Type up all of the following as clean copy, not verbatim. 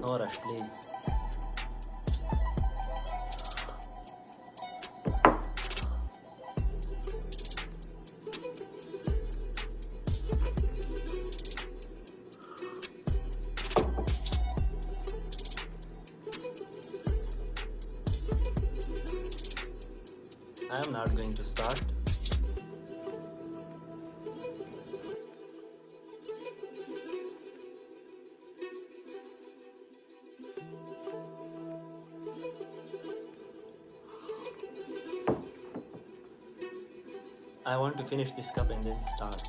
No rush, please. I am not going to start. I want to finish this cup and then start.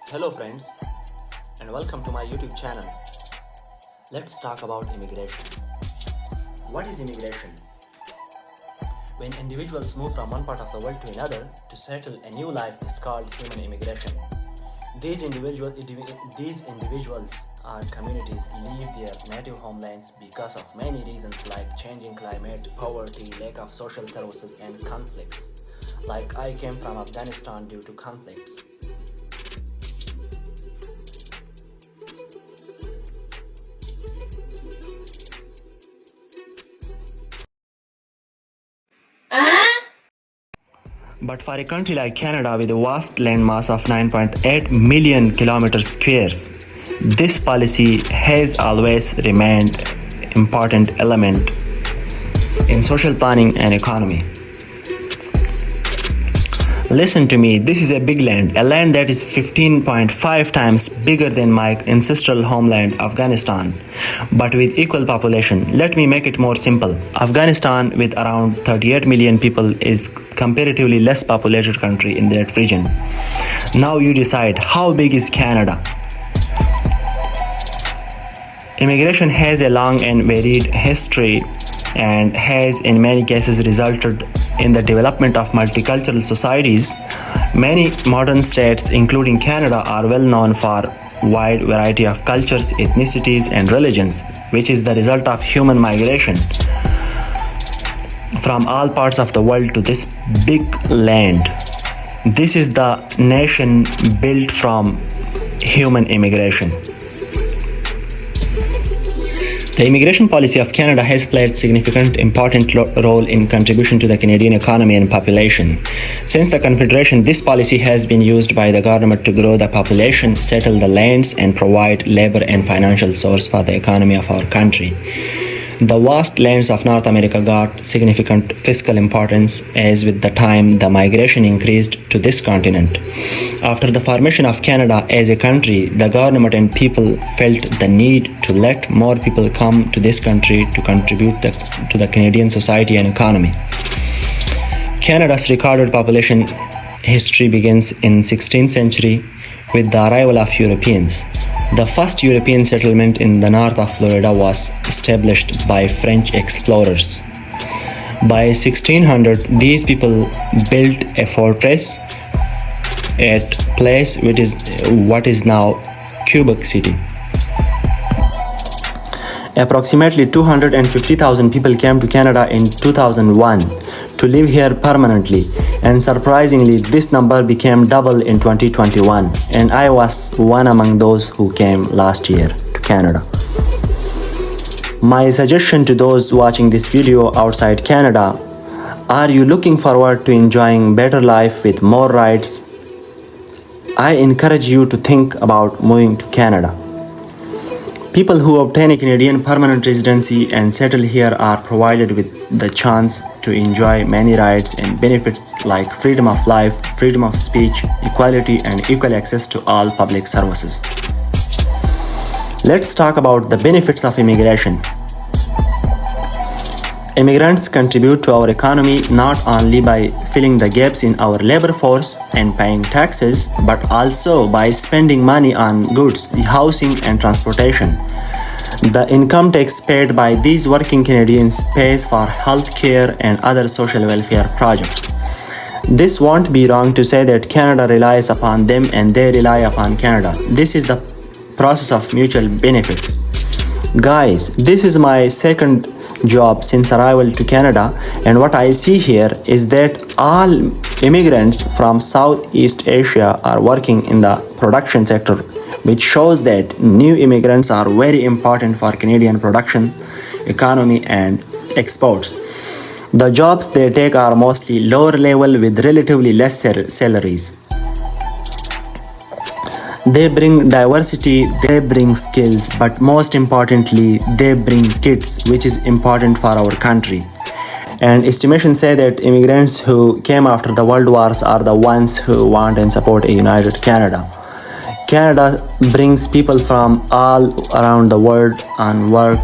Hello friends, and welcome to my YouTube channel. Let's talk about immigration. What is immigration? When individuals move from one part of the world to another to settle a new life is called human immigration. These individuals or communities leave their native homelands because of many reasons like changing climate, poverty, lack of social services, and conflicts. Like I came from Afghanistan due to conflicts. But for a country like Canada with a vast landmass of 9.8 million kilometers squares, this policy has always remained an important element in social planning and economy. Listen to me, this is a big land, a land that is 15.5 times bigger than my ancestral homeland, Afghanistan, but with equal population. Let me make it more simple. Afghanistan, with around 38 million people, is comparatively less populated country in that region. Now you decide, how big is Canada? Immigration has a long and varied history and has in many cases resulted in the development of multicultural societies. Many modern states, including Canada, are well known for wide variety of cultures, ethnicities, and religions, which is the result of human migration from all parts of the world to this big land. This is the nation built from human immigration. The immigration policy of Canada has played significant important role in contribution to the Canadian economy and population. Since the Confederation, this policy has been used by the government to grow the population, settle the lands, and provide labor and financial source for the economy of our country. The vast lands of North America got significant fiscal importance as with the time the migration increased to this continent. After the formation of Canada as a country, the government and people felt the need to let more people come to this country to contribute to the Canadian society and economy. Canada's recorded population history begins in 16th century with the arrival of Europeans. The first European settlement in the north of Florida was established by French explorers. By 1600, these people built a fortress at place which is what is now Quebec City. Approximately 250,000 people came to Canada in 2001 to live here permanently, and surprisingly this number became double in 2021, and I was one among those who came last year to Canada. My suggestion to those watching this video outside Canada: are you looking forward to enjoying better life with more rights? I encourage you to think about moving to Canada. People who obtain a Canadian permanent residency and settle here are provided with the chance to enjoy many rights and benefits like freedom of life, freedom of speech, equality, and equal access to all public services. Let's talk about the benefits of immigration. Immigrants contribute to our economy not only by filling the gaps in our labor force and paying taxes, but also by spending money on goods, housing, and transportation. The income tax paid by these working Canadians pays for health care and other social welfare projects. This won't be wrong to say that Canada relies upon them and they rely upon Canada. This is the process of mutual benefits. Guys, this is my second jobs since arrival to Canada, and what I see here is that all immigrants from Southeast Asia are working in the production sector, which shows that new immigrants are very important for Canadian production, economy, and exports. The jobs they take are mostly lower level with relatively less salaries. They bring diversity, they bring skills, but most importantly, they bring kids, which is important for our country. And estimations say that immigrants who came after the world wars are the ones who want and support a united Canada. Canada brings people from all around the world on work,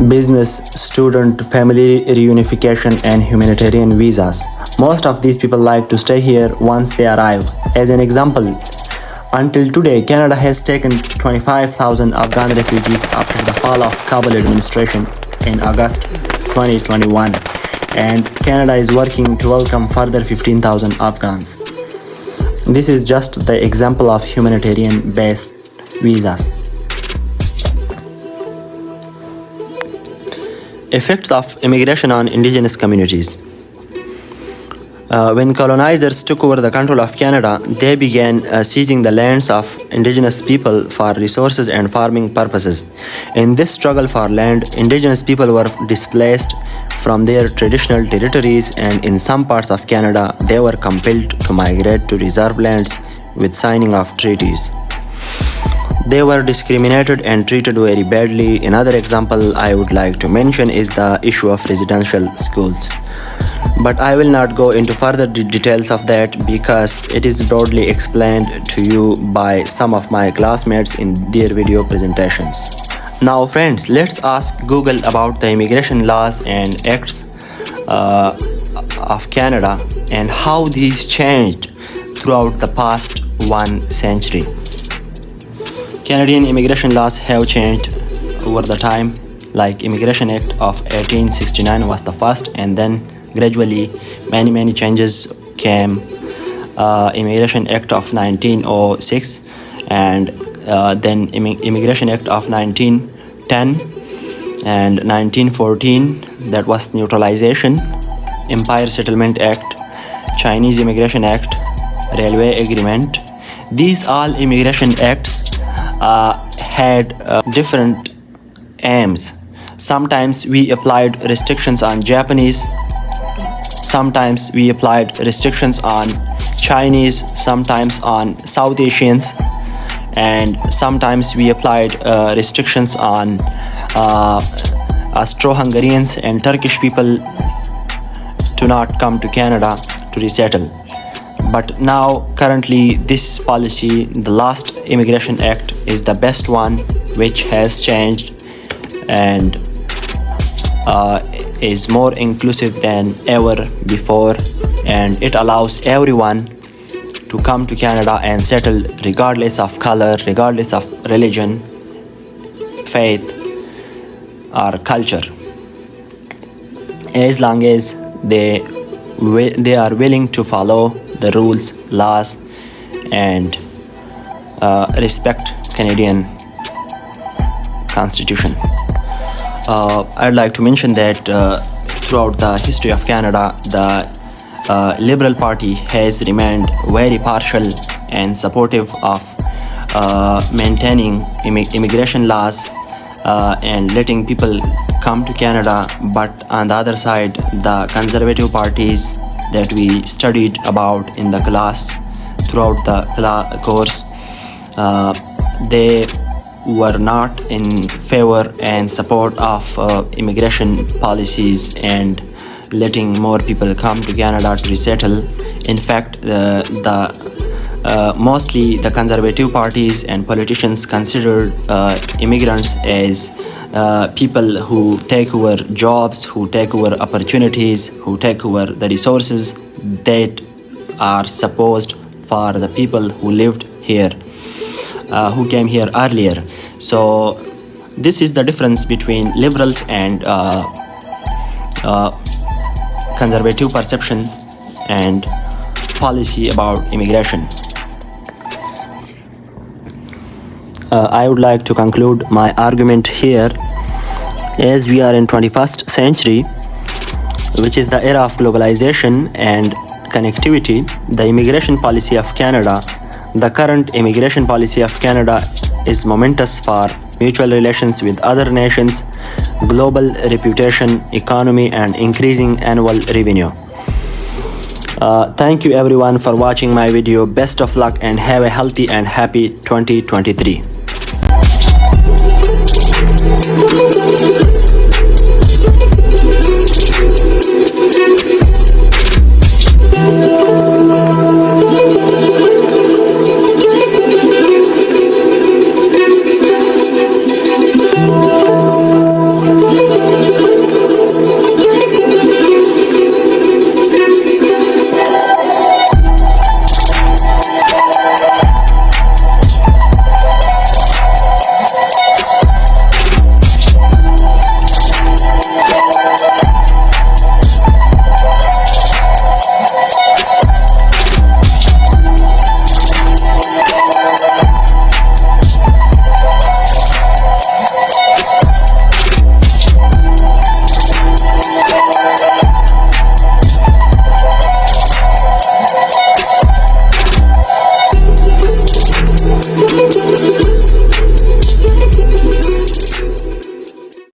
business, student, family reunification, and humanitarian visas. Most of these people like to stay here once they arrive. As an example, until today, Canada has taken 25,000 Afghan refugees after the fall of Kabul administration in August 2021, and Canada is working to welcome further 15,000 Afghans. This is just the example of humanitarian-based visas. Effects of immigration on indigenous communities. When colonizers took over the control of Canada, they began seizing the lands of indigenous people for resources and farming purposes. In this struggle for land, indigenous people were displaced from their traditional territories, and in some parts of Canada, they were compelled to migrate to reserve lands with signing of treaties. They were discriminated and treated very badly. Another example I would like to mention is the issue of residential schools. But I will not go into further details of that because it is broadly explained to you by some of my classmates in their video presentations. Now friends, let's ask Google about the immigration laws and acts of Canada and how these changed throughout the past 1 century. Canadian immigration laws have changed over the time, like Immigration Act of 1869 was the first, and then gradually many changes came. Immigration Act of 1906, and then Immigration Act of 1910 and 1914, that was naturalization. Empire Settlement Act, Chinese Immigration Act, Railway Agreement. These all immigration acts had different aims. Sometimes we applied restrictions on Japanese, sometimes we applied restrictions on Chinese, sometimes on South Asians, and sometimes we applied restrictions on Austro-Hungarians and Turkish people to not come to Canada to resettle. But now, currently, this policy, the last Immigration Act, is the best one which has changed and is more inclusive than ever before, and it allows everyone to come to Canada and settle regardless of color, regardless of religion, faith, or culture, as long as they are willing to follow the rules, laws, and respect Canadian Constitution. I'd like to mention that throughout the history of Canada, the Liberal Party has remained very partial and supportive of maintaining immigration laws and letting people come to Canada. But on the other side, the conservative parties that we studied about in the class throughout the course, they were not in favor and support of immigration policies and letting more people come to Canada to resettle. In fact, mostly the conservative parties and politicians considered immigrants as people who take over jobs, who take over opportunities, who take over the resources that are supposed for the people who lived here, who came here earlier. So this is the difference between liberals and conservative perception and policy about immigration. I would like to conclude my argument here. As we are in 21st century, which is the era of globalization and connectivity, the immigration policy of Canada, the current immigration policy of Canada is momentous for mutual relations with other nations, global reputation, economy, and increasing annual revenue. Thank you everyone for watching my video. Best of luck and have a healthy and happy 2023.